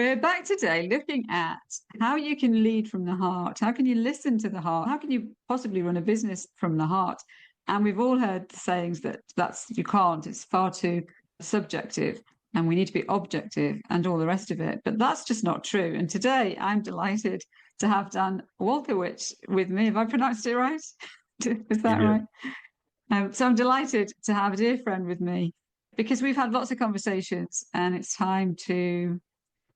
We're back today looking at how you can lead from the heart. How can you listen to the heart? How can you possibly run a business from the heart? And we've all heard the sayings that you can't, it's far too subjective and we need to be objective and all the rest of it. But that's just not true. And today I'm delighted to have Dan Walkovitz with me. Have I pronounced it right? Is that right? So I'm delighted to have a dear friend with me because we've had lots of conversations and it's time to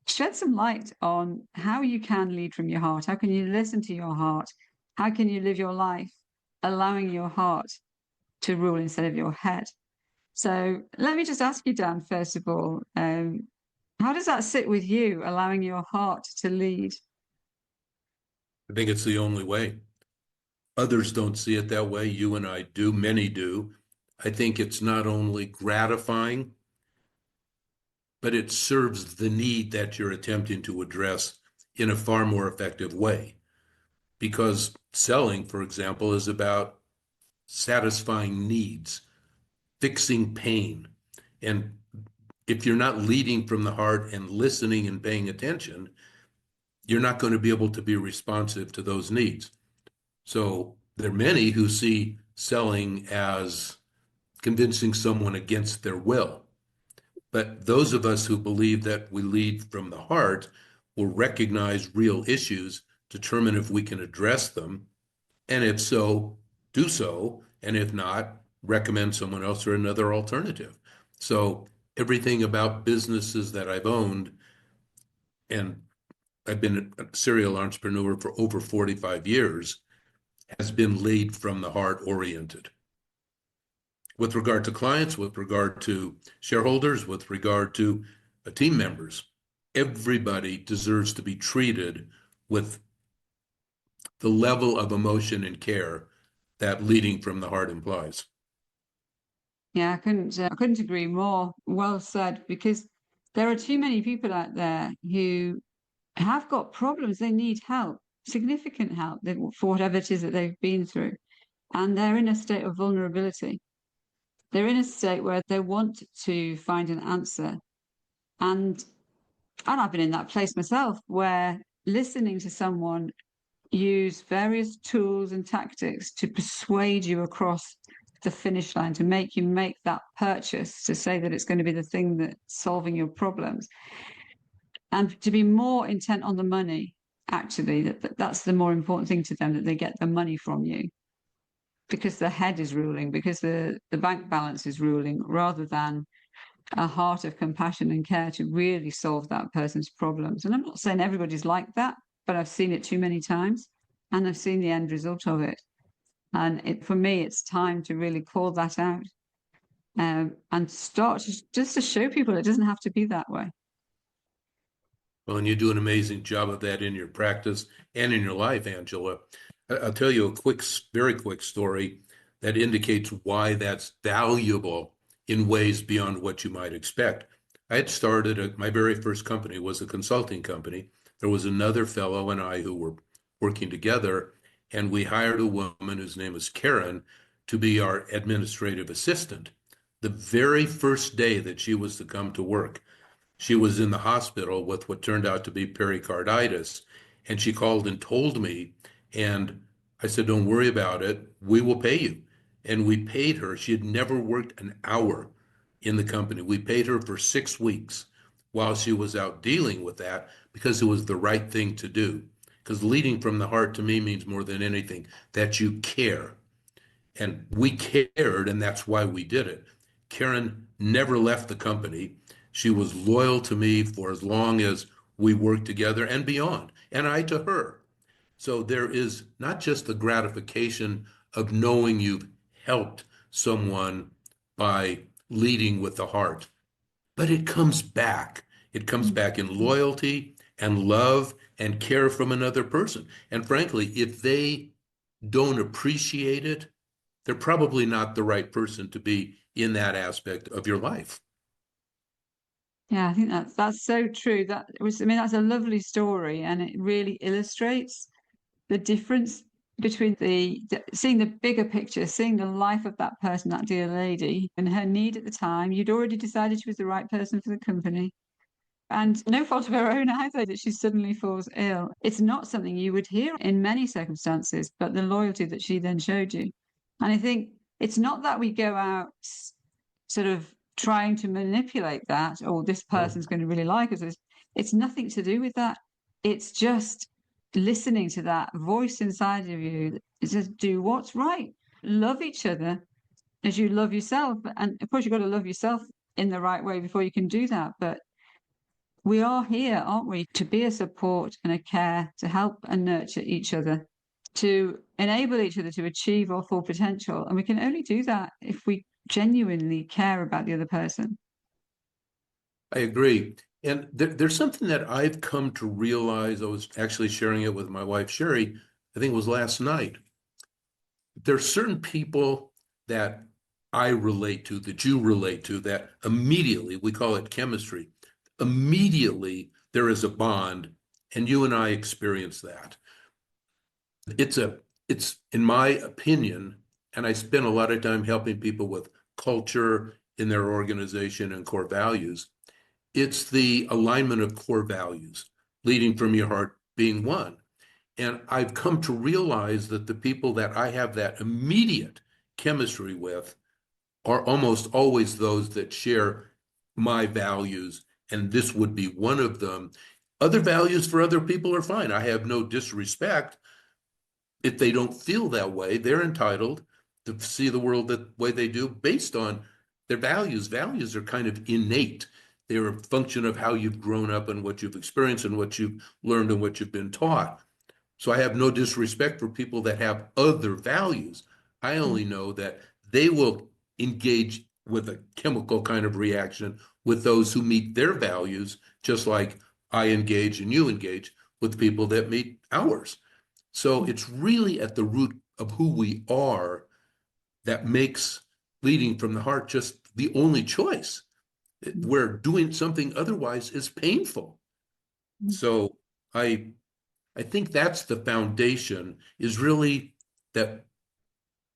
shed some light on how you can lead from your heart. How can you listen to your heart? How can you live your life allowing your heart to rule instead of your head? So let me just ask you, Dan, first of all, how does that sit with you, allowing your heart to lead? I think it's the only way. Others don't see it that way. You and I do. Many do. I think it's not only gratifying, but it serves the need that you're attempting to address in a far more effective way. Because selling, for example, is about satisfying needs, fixing pain. And if you're not leading from the heart and listening and paying attention, you're not going to be able to be responsive to those needs. So there are many who see selling as convincing someone against their will. But those of us who believe that we lead from the heart will recognize real issues, determine if we can address them, and if so, do so, and if not, recommend someone else or another alternative. So everything about businesses that I've owned, and I've been a serial entrepreneur for over 45 years, has been lead from the heart oriented. With regard to clients, with regard to shareholders, with regard to team members, everybody deserves to be treated with the level of emotion and care that leading from the heart implies. Yeah, I couldn't agree more. Well said, because there are too many people out there who have got problems. They need help, significant help for whatever it is that they've been through. And they're in a state of vulnerability. They're in a state where they want to find an answer. And I've been in that place myself where listening to someone use various tools and tactics to persuade you across the finish line, to make you make that purchase, to say that it's going to be the thing that's solving your problems, and to be more intent on the money, actually, that's the more important thing to them, that they get the money from you because the head is ruling, because the bank balance is ruling, rather than a heart of compassion and care to really solve that person's problems. And I'm not saying everybody's like that, but I've seen it too many times and I've seen the end result of it. And for me, it's time to really call that out, and start just to show people it doesn't have to be that way. Well, and you do an amazing job of that in your practice and in your life, Angela. I'll tell you a very quick story that indicates why that's valuable in ways beyond what you might expect. I had started my very first company was a consulting company. There was another fellow and I who were working together, and we hired a woman whose name was Karen to be our administrative assistant. The very first day that she was to come to work, she was in the hospital with what turned out to be pericarditis, and she called and told me, and I said, "Don't worry about it. We will pay you." And we paid her. She had never worked an hour in the company. We paid her for 6 weeks while she was out dealing with that because it was the right thing to do. Because leading from the heart to me means more than anything that you care. And we cared, and that's why we did it. Karen never left the company. She was loyal to me for as long as we worked together and beyond, and I to her. So there is not just the gratification of knowing you've helped someone by leading with the heart, but it comes back. It comes back in loyalty and love and care from another person. And frankly, if they don't appreciate it, they're probably not the right person to be in that aspect of your life. Yeah, I think that's so true. I mean, that's a lovely story, and it really illustrates the difference between seeing the bigger picture, seeing the life of that person, that dear lady, and her need at the time. You'd already decided she was the right person for the company, and no fault of her own either that she suddenly falls ill. It's not something you would hear in many circumstances, but the loyalty that she then showed you. And I think it's not that we go out sort of trying to manipulate that, oh, this person's going to really like us. It's nothing to do with that. It's just listening to that voice inside of you that says, do what's right, love each other as you love yourself. And of course, you've got to love yourself in the right way before you can do that. But we are here, aren't we, to be a support and a care, to help and nurture each other, to enable each other to achieve our full potential. And we can only do that if we genuinely care about the other person. I agree. And there's something that I've come to realize. I was actually sharing it with my wife, Sherry, I think it was last night. There's certain people that I relate to, that you relate to, that immediately, we call it chemistry, immediately there is a bond, and you and I experience that. It's in my opinion, and I spend a lot of time helping people with culture in their organization and core values. It's the alignment of core values, leading from your heart, being one. And I've come to realize that the people that I have that immediate chemistry with are almost always those that share my values, and this would be one of them. Other values for other people are fine. I have no disrespect. If they don't feel that way, they're entitled to see the world the way they do based on their values. Values are kind of innate. They're a function of how you've grown up and what you've experienced and what you've learned and what you've been taught. So I have no disrespect for people that have other values. I only know that they will engage with a chemical kind of reaction with those who meet their values, just like I engage and you engage with people that meet ours. So it's really at the root of who we are that makes leading from the heart just the only choice. Where doing something otherwise is painful. So I think that's the foundation, is really that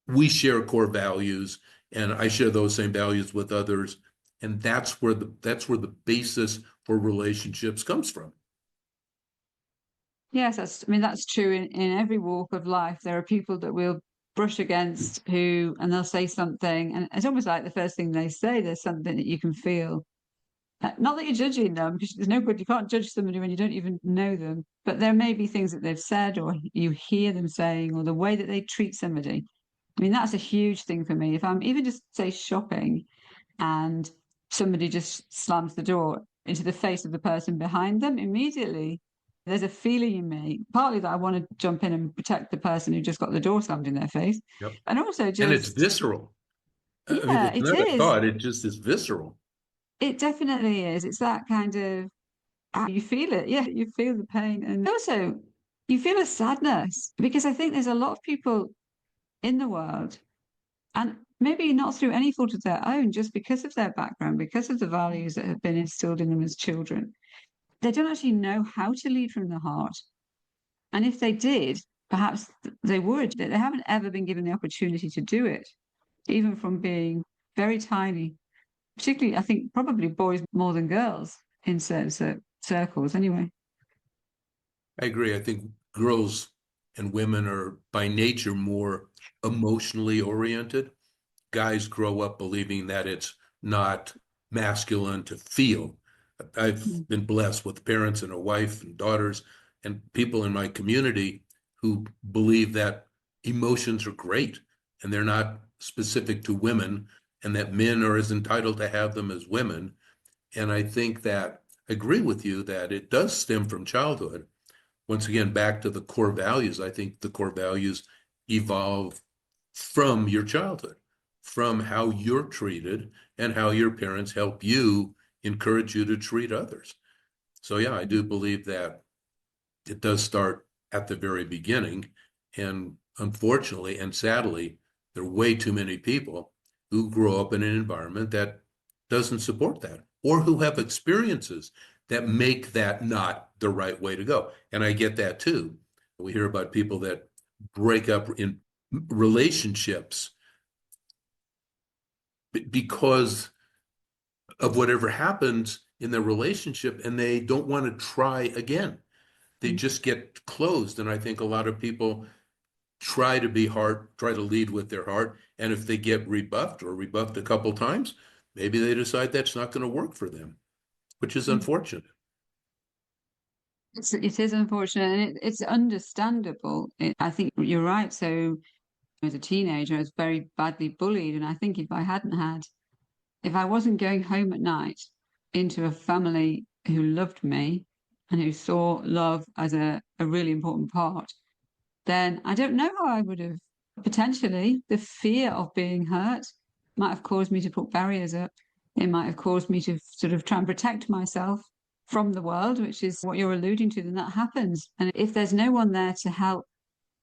we share core values, and I share those same values with others, and that's where the basis for relationships comes from. Yes, that's true in every walk of life. There are people that we'll brush against and they'll say something, and it's almost like the first thing they say, there's something that you can feel. Not that you're judging them, because there's no good, you can't judge somebody when you don't even know them, but there may be things that they've said or you hear them saying, or the way that they treat somebody. I mean, that's a huge thing for me. If I'm even just, say, shopping and somebody just slams the door into the face of the person behind them, immediately there's a feeling in me, partly that I want to jump in and protect the person who just got the door slammed in their face. Yep. And also And it's just, visceral. I mean, yeah, it's it not a is. thought, it just is visceral. It definitely is. It's that kind of, you feel it. Yeah, you feel the pain. And also, you feel a sadness, because I think there's a lot of people in the world, and maybe not through any fault of their own, just because of their background, because of the values that have been instilled in them as children. They don't actually know how to lead from the heart. And if they did, perhaps they would. They haven't ever been given the opportunity to do it, even from being very tiny. Particularly, I think probably boys more than girls in certain circles, anyway. I agree. I think girls and women are by nature more emotionally oriented. Guys grow up believing that it's not masculine to feel. I've been blessed with parents and a wife and daughters and people in my community who believe that emotions are great and they're not specific to women, and that men are as entitled to have them as women. And I think that I agree with you that it does stem from childhood. Once again, back to the core values, I think the core values evolve from your childhood, from how you're treated and how your parents help you, encourage you to treat others. So yeah, I do believe that it does start at the very beginning. And unfortunately and sadly, there are way too many people who grow up in an environment that doesn't support that, or who have experiences that make that not the right way to go. And I get that too. We hear about people that break up in relationships because of whatever happens in their relationship and they don't want to try again. They just get closed. And I think a lot of people try to be heart, try to lead with their heart. And if they get rebuffed a couple times, maybe they decide that's not going to work for them, which is unfortunate. It is unfortunate, and it's understandable. I think you're right. So, as a teenager, I was very badly bullied, and I think if I wasn't going home at night into a family who loved me and who saw love as a really important part, then I don't know how I would have. Potentially, the fear of being hurt might have caused me to put barriers up. It might have caused me to sort of try and protect myself from the world, which is what you're alluding to, then that happens. And if there's no one there to help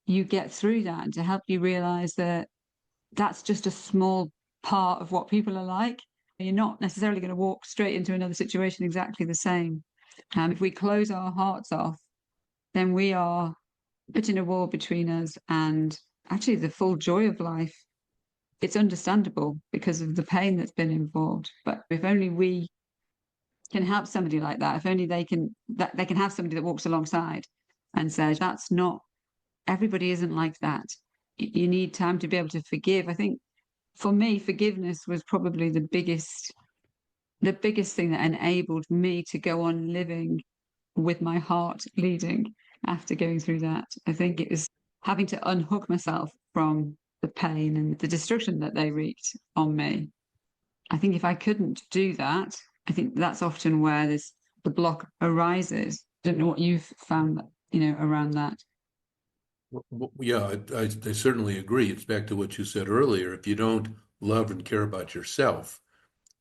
you get through that and to help you realize that that's just a small part of what people are like, you're not necessarily going to walk straight into another situation exactly the same. If we close our hearts off, then we are putting a wall between us and actually the full joy of life. It's understandable because of the pain that's been involved. But if only we can help somebody like that, if only they can have somebody that walks alongside and says, that's not, everybody isn't like that. You need time to be able to forgive. I think for me, forgiveness was probably the biggest thing that enabled me to go on living with my heart leading after going through that. I think it was having to unhook myself from the pain and the destruction that they wreaked on me. I think if I couldn't do that, I think that's often where the block arises. I don't know what you've found, around that. Yeah, I certainly agree. It's back to what you said earlier. If you don't love and care about yourself,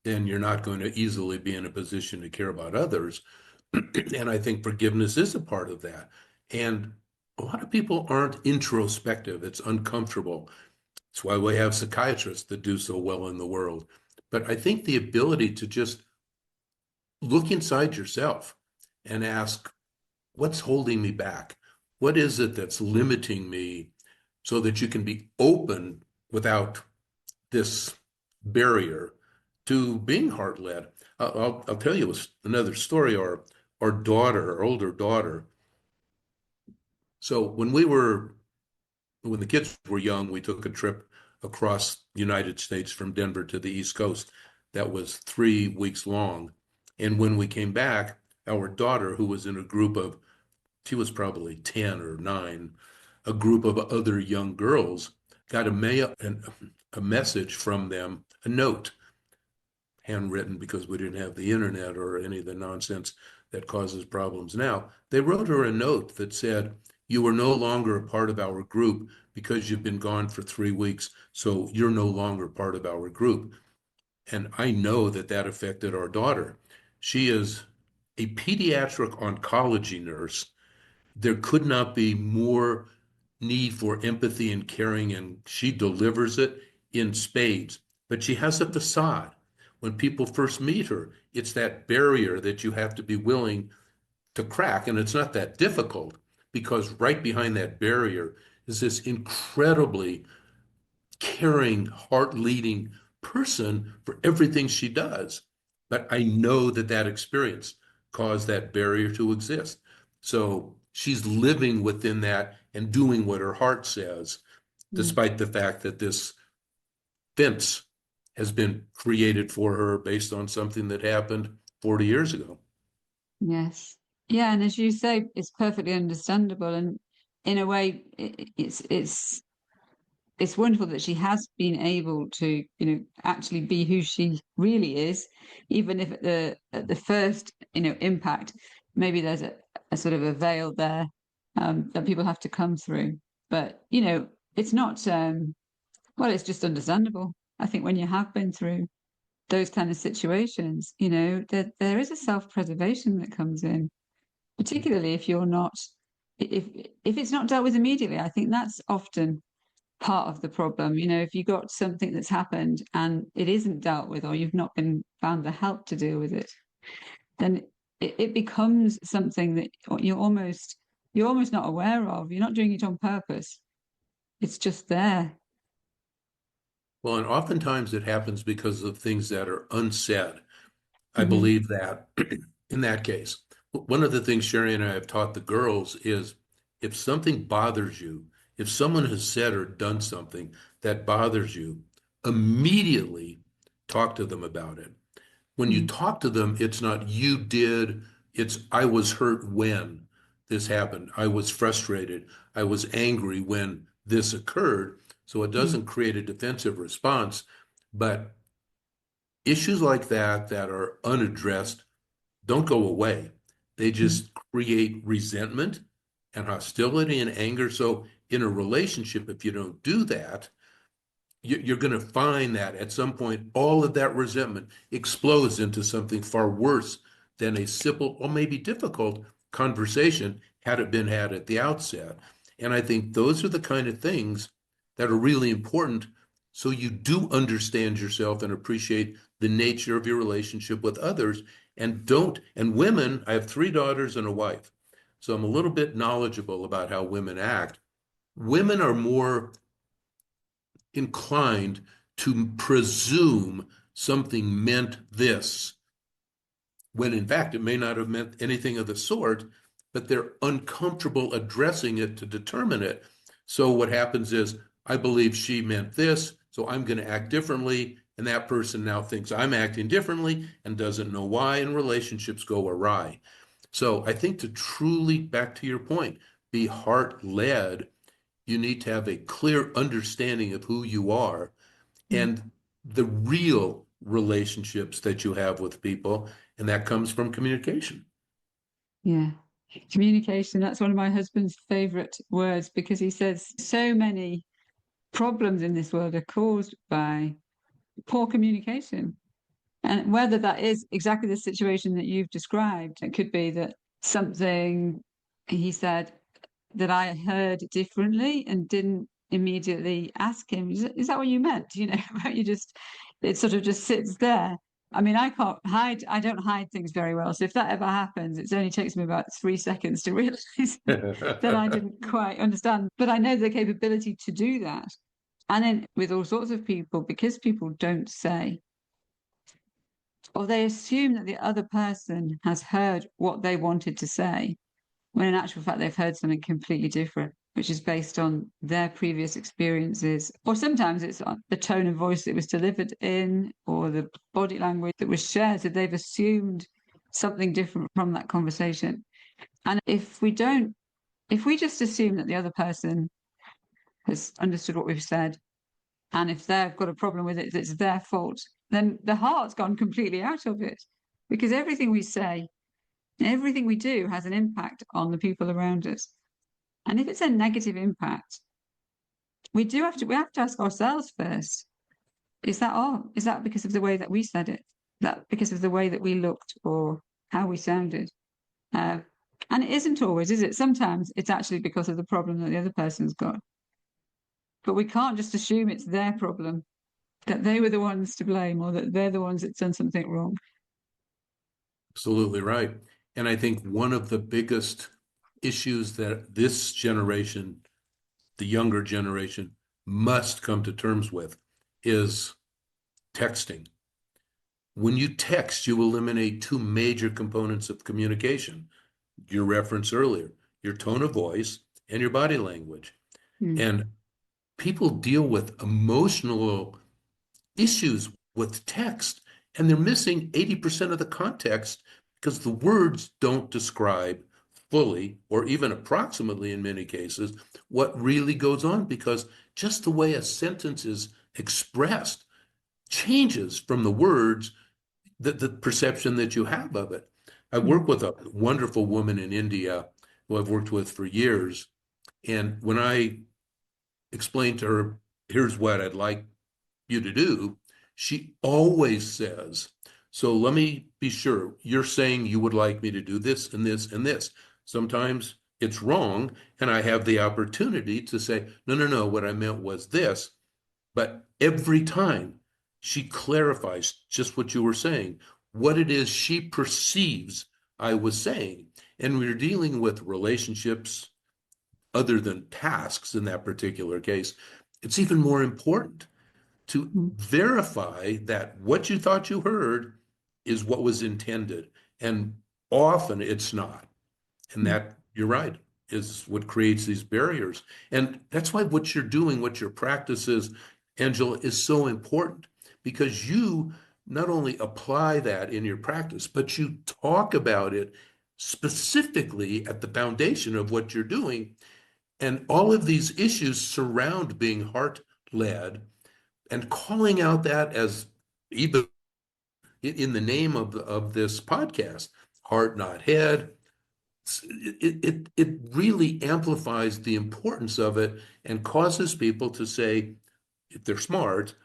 then you're not going to easily be in a position to care about others. And I think forgiveness is a part of that. And a lot of people aren't introspective. It's uncomfortable. That's why we have psychiatrists that do so well in the world. But I think the ability to just look inside yourself and ask, what's holding me back? What is it that's limiting me so that you can be open without this barrier to being heart-led? I'll tell you another story. Our older daughter. So when the kids were young, we took a trip across the United States from Denver to the East Coast. That was 3 weeks long. And when we came back, our daughter, who was in a group of, she was probably 10 or 9, a group of other young girls, got a message from them, a note, handwritten because we didn't have the internet or any of the nonsense that causes problems now. They wrote her a note that said, you are no longer a part of our group because you've been gone for 3 weeks, so you're no longer part of our group. And I know that affected our daughter. She is a pediatric oncology nurse. There could not be more need for empathy and caring, and she delivers it in spades. But she has a facade. When people first meet her, it's that barrier that you have to be willing to crack, and it's not that difficult because right behind that barrier is this incredibly caring, heart-leading person for everything she does. But I know that experience caused that barrier to exist. So she's living within that and doing what her heart says, despite the fact that this fence has been created for her based on something that happened 40 years ago. Yes. Yeah, and as you say, it's perfectly understandable, and in a way, it's wonderful that she has been able to, actually be who she really is, even if at the first, impact, maybe there's a sort of a veil there that people have to come through. But it's not. Well, it's just understandable. I think when you have been through those kind of situations, there is a self-preservation that comes in, particularly if you're not, if it's not dealt with immediately. I think that's often part of the problem. If you got something that's happened and it isn't dealt with, or you've not been found the help to deal with it, then it becomes something that you're almost not aware of. You're not doing it on purpose. It's just there. Well, and oftentimes it happens because of things that are unsaid. I believe that in that case, one of the things Sherry and I have taught the girls is if something bothers you, if someone has said or done something that bothers you, immediately talk to them about it. When you talk to them, it's not you did, it's I was hurt when this happened. I was frustrated. I was angry when this occurred. So it doesn't create a defensive response. But issues like that are unaddressed don't go away. They just create resentment and hostility and anger. So in a relationship, if you don't do that, you're going to find that at some point, all of that resentment explodes into something far worse than a simple or maybe difficult conversation had it been had at the outset. And I think those are the kind of things that are really important so you do understand yourself and appreciate the nature of your relationship with others and women, I have 3 daughters and a wife. So I'm a little bit knowledgeable about how women act. Women are more inclined to presume something meant this, when in fact it may not have meant anything of the sort, but they're uncomfortable addressing it to determine it. So what happens is, I believe she meant this, so I'm going to act differently. And that person now thinks I'm acting differently and doesn't know why, and relationships go awry. So I think to truly, back to your point, be heart-led, you need to have a clear understanding of who you are and the real relationships that you have with people. And that comes from communication. Yeah. Communication, that's one of my husband's favorite words, because he says so many problems in this world are caused by poor communication. And whether that is exactly the situation that you've described, it could be that something he said that I heard differently and didn't immediately ask him, is that what you meant? You know, you just, it sort of just sits there. I mean, I don't hide things very well. So if that ever happens, it only takes me about 3 seconds to realize that I didn't quite understand. But I know the capability to do that. And then with all sorts of people, because people don't say, or they assume that the other person has heard what they wanted to say, when in actual fact they've heard something completely different, which is based on their previous experiences. Or sometimes it's on the tone of voice that was delivered in, or the body language that was shared. So they've assumed something different from that conversation. And if we just assume that the other person has understood what we've said, and if they've got a problem with it, it's their fault, then the heart's gone completely out of it. Because everything we say, everything we do has an impact on the people around us. And if it's a negative impact, we have to ask ourselves first, is that because of the way that we said it? Is that because of the way that we looked or how we sounded? And it isn't always, is it? Sometimes it's actually because of the problem that the other person's got. But we can't just assume it's their problem, that they were the ones to blame, or that they're the ones that's done something wrong. Absolutely right. And I think one of the biggest issues that this generation, the younger generation, must come to terms with is texting. When you text, you eliminate 2 major components of communication. Your reference earlier, your tone of voice and your body language. And people deal with emotional issues with text, and they're missing 80% of the context because the words don't describe fully, or even approximately in many cases, what really goes on, because just the way a sentence is expressed changes from the words, the perception that you have of it. I work with a wonderful woman in India who I've worked with for years. And when I explained to her, here's what I'd like you to do, she always says, so let me be sure, you're saying you would like me to do this and this and this. Sometimes it's wrong, and I have the opportunity to say, no, what I meant was this. But every time she clarifies just what you were saying, what it is she perceives I was saying. And we're dealing with relationships other than tasks in that particular case. It's even more important to verify that what you thought you heard is what was intended. And often it's not. And that, you're right, is what creates these barriers. And that's why what you're doing, what your practice is, Angela, is so important, because you not only apply that in your practice, but you talk about it specifically at the foundation of what you're doing. And all of these issues surround being heart-led, and calling out that as, even in the name of this podcast, heart, not head. It really amplifies the importance of it and causes people to say, if they're smart,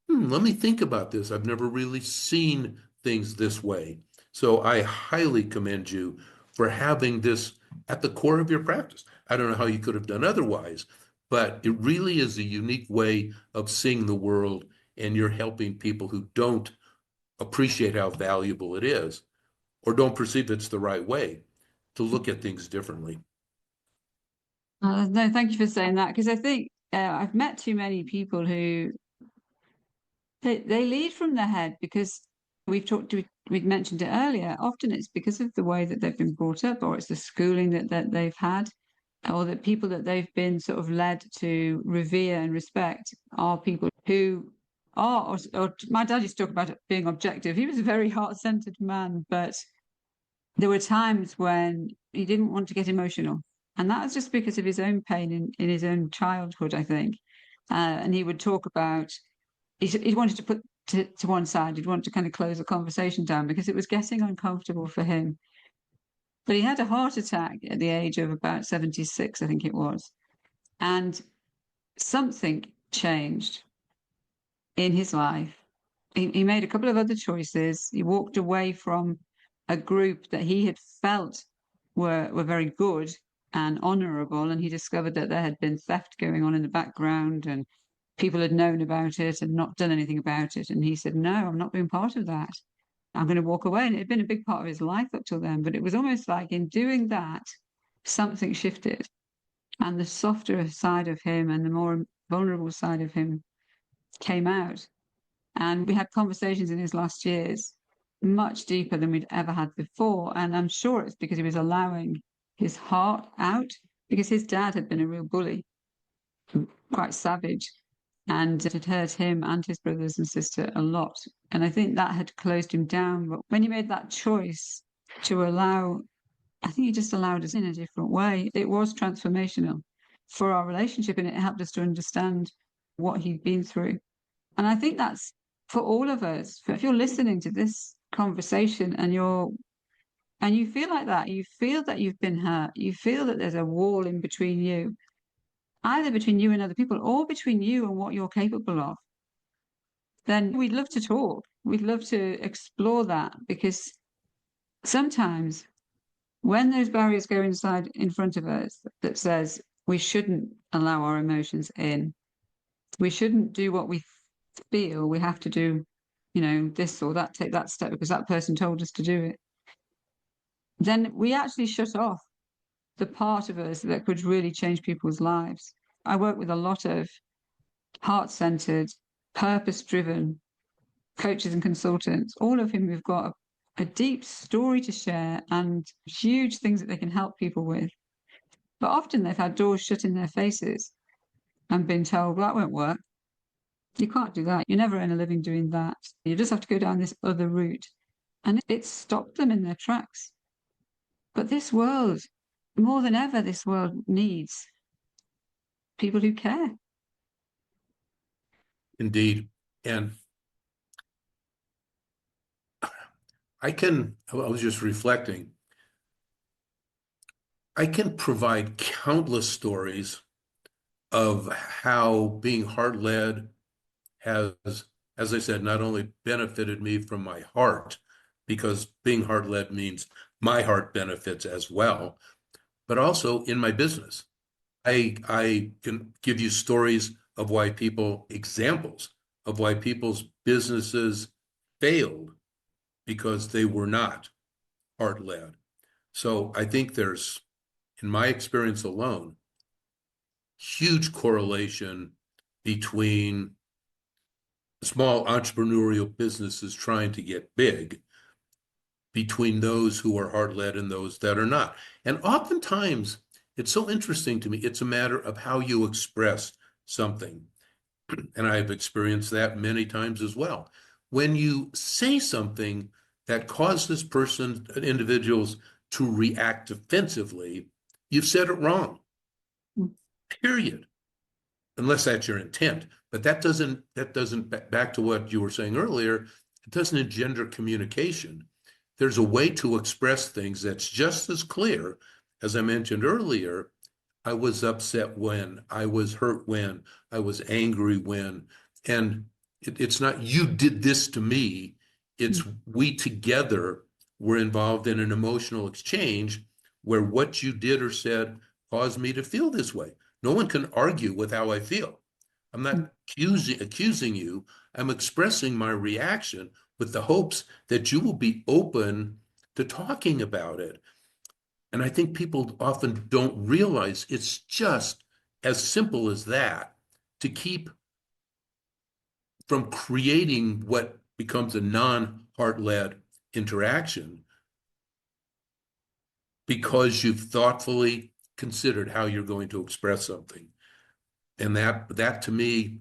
let me think about this. I've never really seen things this way. So I highly commend you for having this at the core of your practice. I don't know how you could have done otherwise, but it really is a unique way of seeing the world, and you're helping people who don't appreciate how valuable it is, or don't perceive it's the right way, to look at things differently. No, thank you for saying that, because I think I've met too many people who they lead from their head, because we've mentioned it earlier. Often it's because of the way that they've been brought up, or it's the schooling that they've had, or the people that they've been sort of led to revere and respect are people who are, or my dad used to talk about it being objective. He was a very heart-centered man, but there were times when he didn't want to get emotional. And that was just because of his own pain in his own childhood, I think. And he would talk about, he wanted to put to one side, he'd want to kind of close the conversation down because it was getting uncomfortable for him. But he had a heart attack at the age of about 76, I think it was. And something changed in his life. He made a couple of other choices. He walked away from a group that he had felt were very good and honorable, and he discovered that there had been theft going on in the background, and people had known about it and not done anything about it. And he said, no, I'm not being part of that. I'm going to walk away. And it had been a big part of his life up till then, but it was almost like in doing that, something shifted, and the softer side of him and the more vulnerable side of him came out. And we had conversations in his last years much deeper than we'd ever had before. And I'm sure it's because he was allowing his heart out, because his dad had been a real bully, quite savage, and it had hurt him and his brothers and sister a lot. And I think that had closed him down. But when he made that choice to allow, I think he just allowed us in a different way. It was transformational for our relationship, and it helped us to understand what he'd been through. And I think that's for all of us. If you're listening to this conversation and you feel like that, you feel that you've been hurt, you feel that there's a wall in between you, either between you and other people or between you and what you're capable of, then we'd love to talk. We'd love to explore that, because sometimes when those barriers go inside in front of us that says we shouldn't allow our emotions in, we shouldn't do what we feel we have to do, this or that, take that step because that person told us to do it, then we actually shut off the part of us that could really change people's lives. I work with a lot of heart-centered, purpose-driven coaches and consultants, all of whom have got a deep story to share and huge things that they can help people with. But often they've had doors shut in their faces and been told, well, that won't work. You can't do that. You're never earn a living doing that. You just have to go down this other route. And it stopped them in their tracks. But this world, more than ever, this world needs people who care. Indeed. And I was just reflecting, I can provide countless stories of how being heart-led has, as I said, not only benefited me from my heart, because being heart-led means my heart benefits as well, but also in my business. I can give you stories of examples of why people's businesses failed because they were not heart-led. So I think there's, in my experience alone, huge correlation between small entrepreneurial businesses trying to get big between those who are heart-led and those that are not. And oftentimes, it's so interesting to me, it's a matter of how you express something. And I've experienced that many times as well. When you say something that causes individuals to react defensively, you've said it wrong, period. Unless that's your intent. But that doesn't, back to what you were saying earlier, it doesn't engender communication. There's a way to express things that's just as clear. As I mentioned earlier, I was upset when, I was hurt when, I was angry when, and it's not you did this to me, it's we together were involved in an emotional exchange where what you did or said caused me to feel this way. No one can argue with how I feel. I'm not accusing you. I'm expressing my reaction with the hopes that you will be open to talking about it. And I think people often don't realize it's just as simple as that to keep from creating what becomes a non-heart-led interaction because you've thoughtfully considered how you're going to express something. And that to me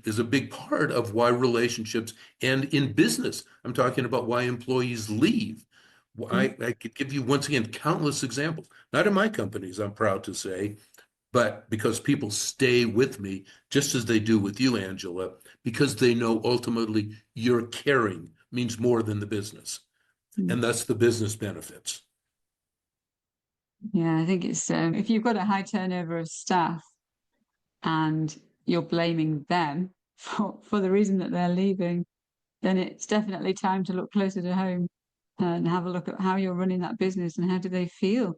is a big part of why relationships and in business, I'm talking about why employees leave. I could give you, once again, countless examples, not in my companies, I'm proud to say, but because people stay with me, just as they do with you, Angela, because they know ultimately your caring means more than the business, and thus the business benefits. Yeah, I think it's if you've got a high turnover of staff and you're blaming them for the reason that they're leaving, then it's definitely time to look closer to home and have a look at how you're running that business and how do they feel.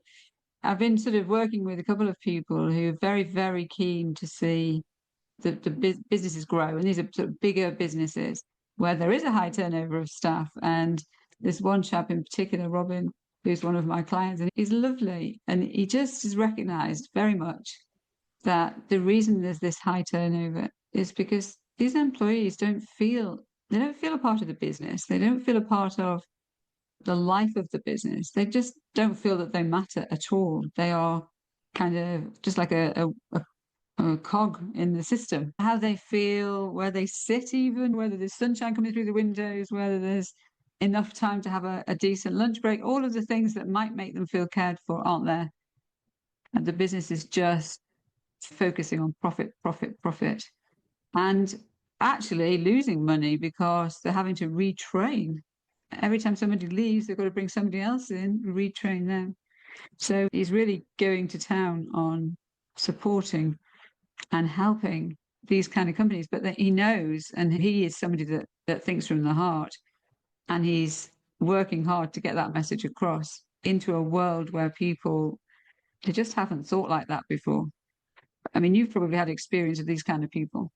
I've been sort of working with a couple of people who are very, very keen to see the businesses grow, and these are sort of bigger businesses where there is a high turnover of staff. And this one chap in particular, Robin, who's one of my clients, and he's lovely, and he just is recognised very much that the reason there's this high turnover is because these employees don't feel a part of the business. They don't feel a part of the life of the business. They just don't feel that they matter at all. They are kind of just like a cog in the system. How they feel, where they sit, even whether there's sunshine coming through the windows, whether there's enough time to have a decent lunch break, all of the things that might make them feel cared for aren't there. And the business is just focusing on profit, profit, profit, and actually losing money because they're having to retrain. Every time somebody leaves, they've got to bring somebody else in, retrain them. So he's really going to town on supporting and helping these kind of companies, but that he knows, and he is somebody that thinks from the heart, and he's working hard to get that message across into a world where people, they just haven't thought like that before. I mean, you've probably had experience with these kind of people.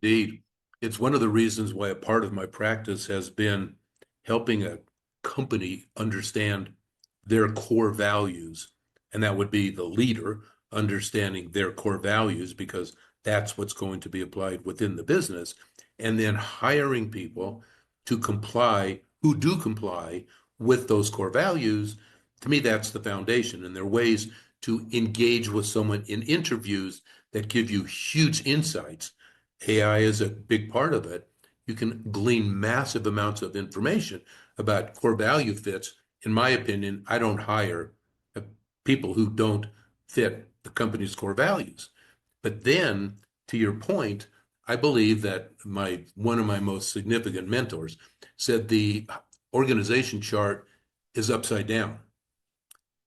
Indeed. It's one of the reasons why a part of my practice has been helping a company understand their core values. And that would be the leader understanding their core values, because that's what's going to be applied within the business. And then hiring people to comply, who do comply with those core values. To me, that's the foundation. And there are ways to engage with someone in interviews that give you huge insights. AI is a big part of it. You can glean massive amounts of information about core value fits. In my opinion, I don't hire people who don't fit the company's core values. But then, to your point, I believe that one of my most significant mentors said the organization chart is upside down.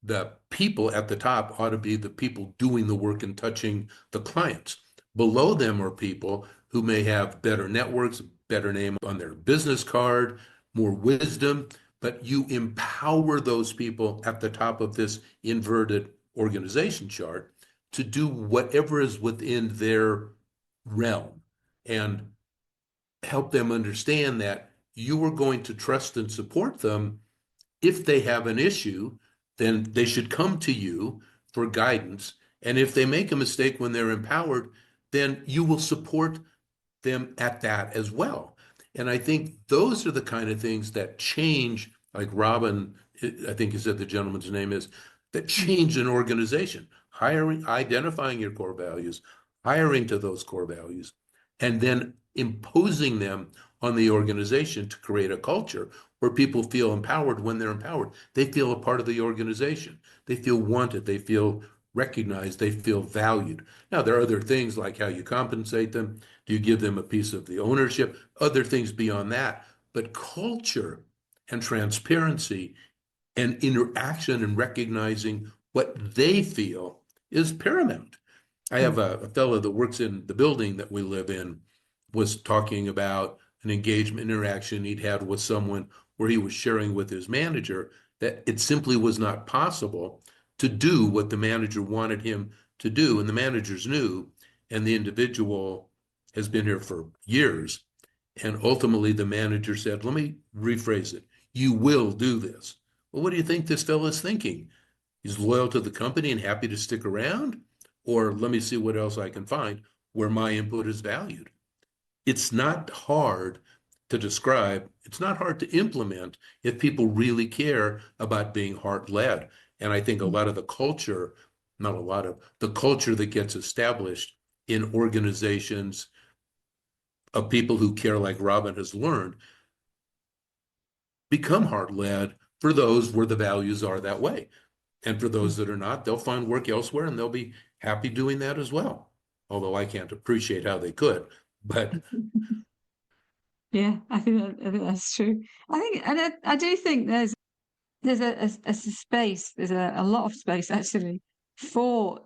The people at the top ought to be the people doing the work and touching the clients. Below them are people who may have better networks, better name on their business card, more wisdom, but you empower those people at the top of this inverted organization chart to do whatever is within their realm and help them understand that you are going to trust and support them. If they have an issue, then they should come to you for guidance. And if they make a mistake when they're empowered, then you will support them at that as well. And I think those are the kind of things that change like Robin, I think you said the gentleman's name is, that change an organization, hiring, identifying your core values, hiring to those core values, and then imposing them on the organization to create a culture where people feel empowered. When they're empowered, they feel a part of the organization. They feel wanted. They feel recognized. They feel valued. Now, there are other things like how you compensate them. Do you give them a piece of the ownership? Other things beyond that. But culture and transparency and interaction and recognizing what they feel is paramount. I have a fellow that works in the building that we live in was talking about an engagement interaction he'd had with someone where he was sharing with his manager that it simply was not possible to do what the manager wanted him to do. And the managers knew, and the individual has been here for years. And ultimately, the manager said, let me rephrase it. You will do this. Well, what do you think this fellow's thinking? He's loyal to the company and happy to stick around? Or let me see what else I can find where my input is valued. It's not hard to describe. It's not hard to implement if people really care about being heart-led. And I think a lot of the culture, not a lot of, the culture that gets established in organizations of people who care, like Robin has learned, become heart-led for those where the values are that way. And for those that are not, they'll find work elsewhere and they'll be happy doing that as well. Although I can't appreciate how they could, but Yeah, I think that's true. I think, and I do think there's a space, there's a lot of space actually for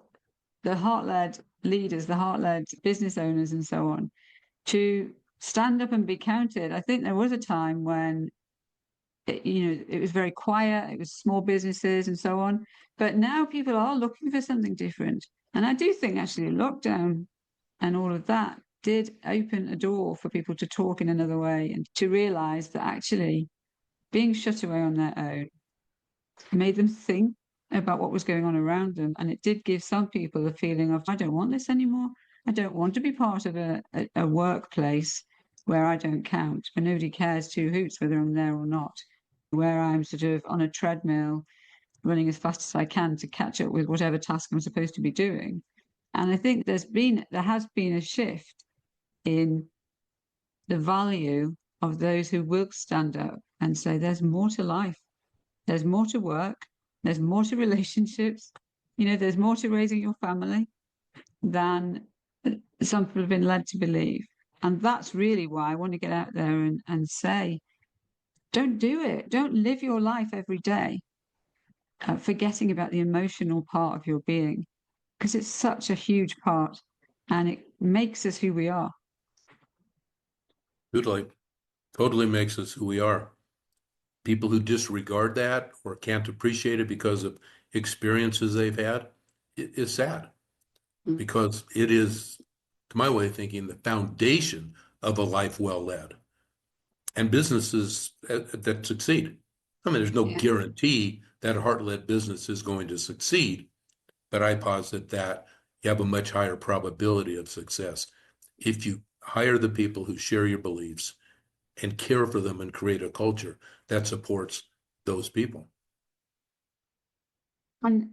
the heart-led leaders, the heart-led business owners, and so on, to stand up and be counted. I think there was a time when it was very quiet, it was small businesses and so on. But now people are looking for something different. And I do think actually lockdown and all of that did open a door for people to talk in another way and to realize that actually being shut away on their own made them think about what was going on around them. And it did give some people a feeling of, I don't want this anymore. I don't want to be part of a workplace where I don't count, where nobody cares two hoots whether I'm there or not, where I'm sort of on a treadmill running as fast as I can to catch up with whatever task I'm supposed to be doing. And I think there has been a shift in the value of those who will stand up and say there's more to life, there's more to work, there's more to relationships, there's more to raising your family than some people have been led to believe. And that's really why I want to get out there and say, don't do it. Don't live your life every day forgetting about the emotional part of your being, because it's such a huge part and it makes us who we are. totally makes us who we are. People who disregard that or can't appreciate it because of experiences they've had, it is sad because it is, to my way of thinking, the foundation of a life well led and businesses that succeed. I mean, there's no Yeah. guarantee that a heart-led business is going to succeed, but I posit that you have a much higher probability of success if you hire the people who share your beliefs and care for them and create a culture that supports those people. And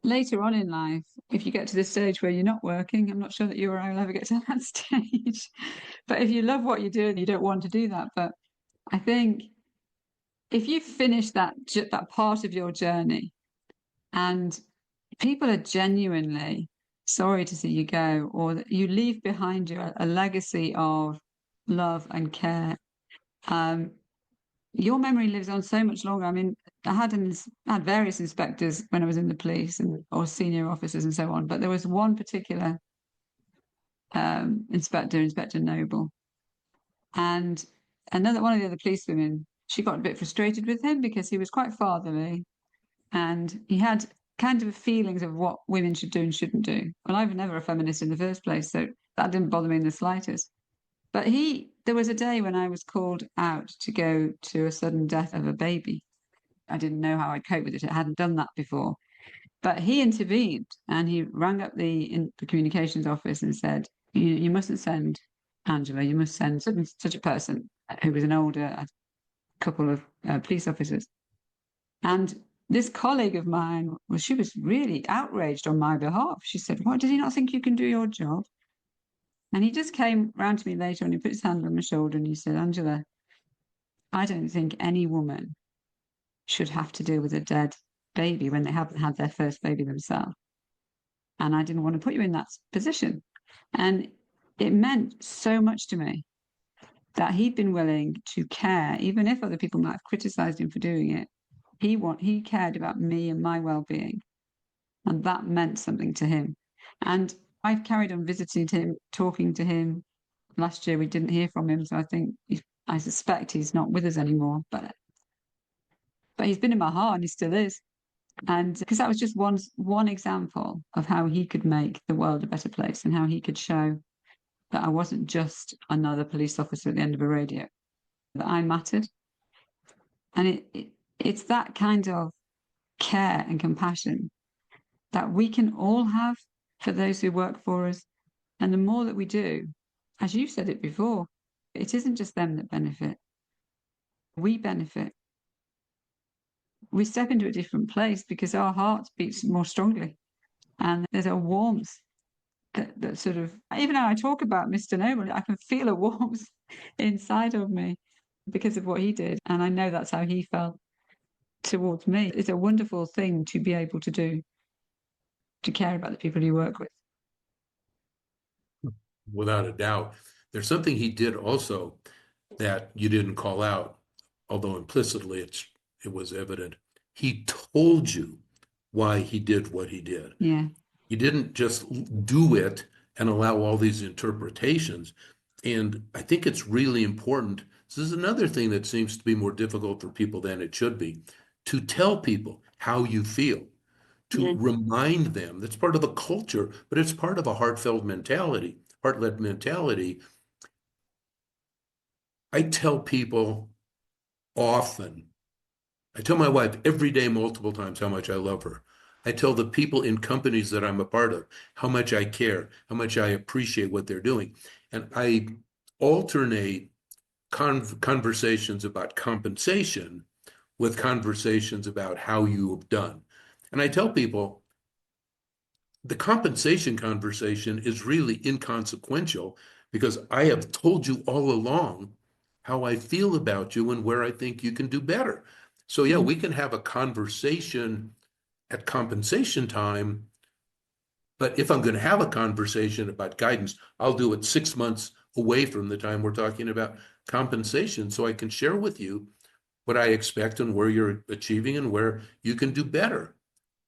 later on in life, if you get to the stage where you're not working, I'm not sure that you or I will ever get to that stage. But if you love what you do, you don't want to do that. But I think if you finish that part of your journey and people are genuinely sorry to see you go, or that you leave behind you a legacy of love and care, your memory lives on so much longer. I mean, I had various inspectors when I was in the police or senior officers and so on, but there was one particular Inspector Noble, and another one of the other policewomen. She got a bit frustrated with him because he was quite fatherly, and he had kind of feelings of what women should do and shouldn't do. Well, I was never a feminist in the first place, so that didn't bother me in the slightest. But there was a day when I was called out to go to a sudden death of a baby. I didn't know how I'd cope with it. I hadn't done that before. But he intervened and he rang up the communications office and said, you mustn't send Angela, you must send such a person who was an older. couple of police officers. And this colleague of mine, well, she was really outraged on my behalf. She said, "What, did he not think you can do your job?" And he just came round to me later and he put his hand on my shoulder and he said, "Angela, I don't think any woman should have to deal with a dead baby when they haven't had their first baby themselves. And I didn't want to put you in that position." And it meant so much to me that he'd been willing to care, even if other people might have criticized him for doing it. He cared about me and my well-being, and that meant something to him. And I've carried on visiting him, talking to him. Last year we didn't hear from him, so I suspect he's not with us anymore. But he's been in my heart, and he still is. And because that was just one example of how he could make the world a better place, and how he could show that I wasn't just another police officer at the end of a radio, that I mattered. And it's that kind of care and compassion that we can all have for those who work for us. And the more that we do, as you said it before, it isn't just them that benefit. We benefit. We step into a different place because our heart beats more strongly. And there's a warmth that sort of, even though I talk about Mr. Noble, I can feel a warmth inside of me because of what he did. And I know that's how he felt towards me. It's a wonderful thing to be able to do, to care about the people you work with. Without a doubt. There's something he did also that you didn't call out, although implicitly it was evident. He told you why he did what he did. Yeah. He didn't just do it and allow all these interpretations. And I think it's really important. This is another thing that seems to be more difficult for people than it should be, to tell people how you feel, to remind them. That's part of a culture, but it's part of a heartfelt mentality, heart-led mentality. I tell people often, I tell my wife every day, multiple times, how much I love her. I tell the people in companies that I'm a part of how much I care, how much I appreciate what they're doing. And I alternate conversations about compensation with conversations about how you have done. And I tell people the compensation conversation is really inconsequential because I have told you all along how I feel about you and where I think you can do better. So yeah, we can have a conversation at compensation time, but if I'm going to have a conversation about guidance, I'll do it 6 months away from the time we're talking about compensation, so I can share with you what I expect and where you're achieving and where you can do better.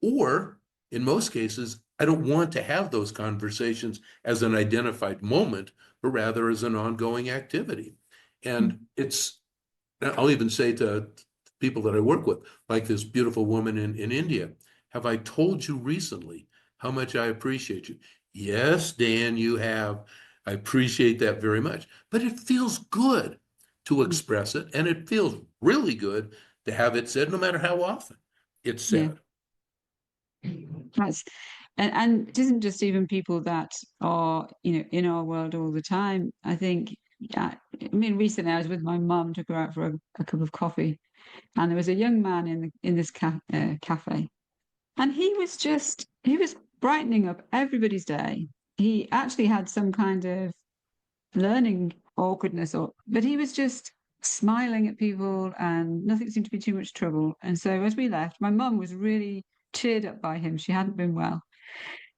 Or in most cases, I don't want to have those conversations as an identified moment, but rather as an ongoing activity. And I'll even say to people that I work with, like this beautiful woman in India, have I told you recently how much I appreciate you? Yes, Dan, you have. I appreciate that very much. But it feels good to express it, and it feels really good to have it said, no matter how often it's said. That's and it isn't just even people that are, in our world all the time. I think, I mean, recently I was with my mum to go out for a cup of coffee, and there was a young man in this cafe, and he was brightening up everybody's day. He actually had some kind of learning awkwardness, but he was just smiling at people, and nothing seemed to be too much trouble. And so as we left, my mum was really cheered up by him. She hadn't been well.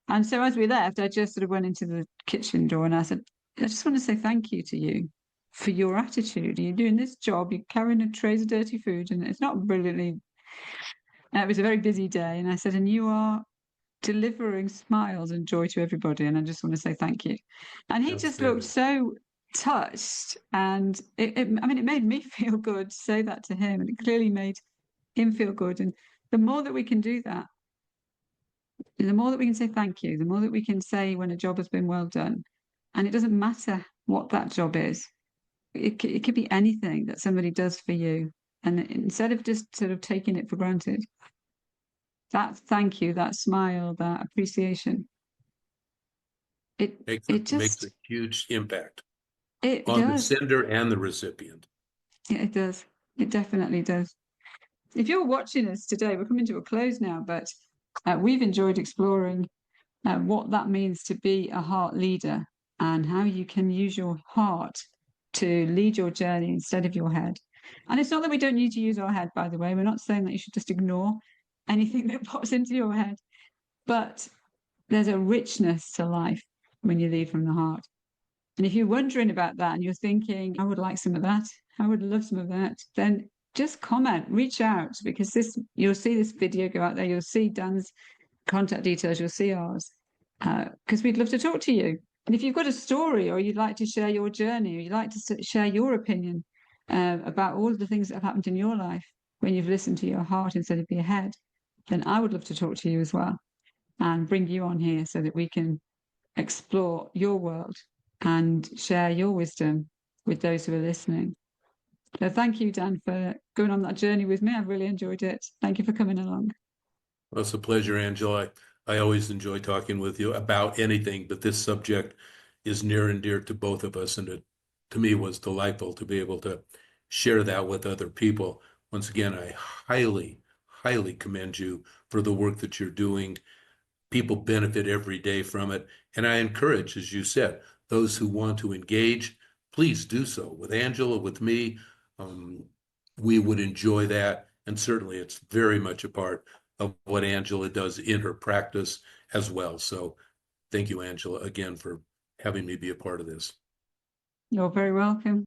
And so as we left, I just sort of went into the kitchen door and I said, "I just want to say thank you to you for your attitude. You're doing this job, you're carrying a trays of dirty food, and it's not brilliantly." It was a very busy day. And I said, "And you are delivering smiles and joy to everybody. And I just want to say thank you." And he just looked so touched. And I mean, it made me feel good to say that to him. And it clearly made him feel good. And the more that we can do that, the more that we can say thank you, the more that we can say when a job has been well done. And it doesn't matter what that job is. It could be anything that somebody does for you. And instead of just sort of taking it for granted, that thank you, that smile, that appreciation, Makes just a huge impact it on the does. sender and the recipient. Yeah, it does. It definitely does. If you're watching us today, we're coming to a close now, but we've enjoyed exploring what that means to be a heart leader and how you can use your heart to lead your journey instead of your head. And it's not that we don't need to use our head, by the way. We're not saying that you should just ignore anything that pops into your head, but there's a richness to life when you lead from the heart. And if you're wondering about that and you're thinking, I would like some of that, I would love some of that, then just comment, reach out, because you'll see this video go out there, you'll see Dan's contact details, you'll see ours, because we'd love to talk to you. And if you've got a story or you'd like to share your journey or you'd like to share your opinion about all of the things that have happened in your life when you've listened to your heart instead of your head, then I would love to talk to you as well and bring you on here so that we can explore your world and share your wisdom with those who are listening. So thank you, Dan, for going on that journey with me. I've really enjoyed it. Thank you for coming along. Well, it's a pleasure, Angela. I always enjoy talking with you about anything, but this subject is near and dear to both of us, and it, to me, was delightful to be able to share that with other people. Once again, I highly, highly commend you for the work that you're doing. People benefit every day from it, and I encourage, as you said, those who want to engage, please do so with Angela, with me. We would enjoy that, and certainly it's very much a part of what Angela does in her practice as well. So thank you, Angela, again for having me be a part of this. You're very welcome.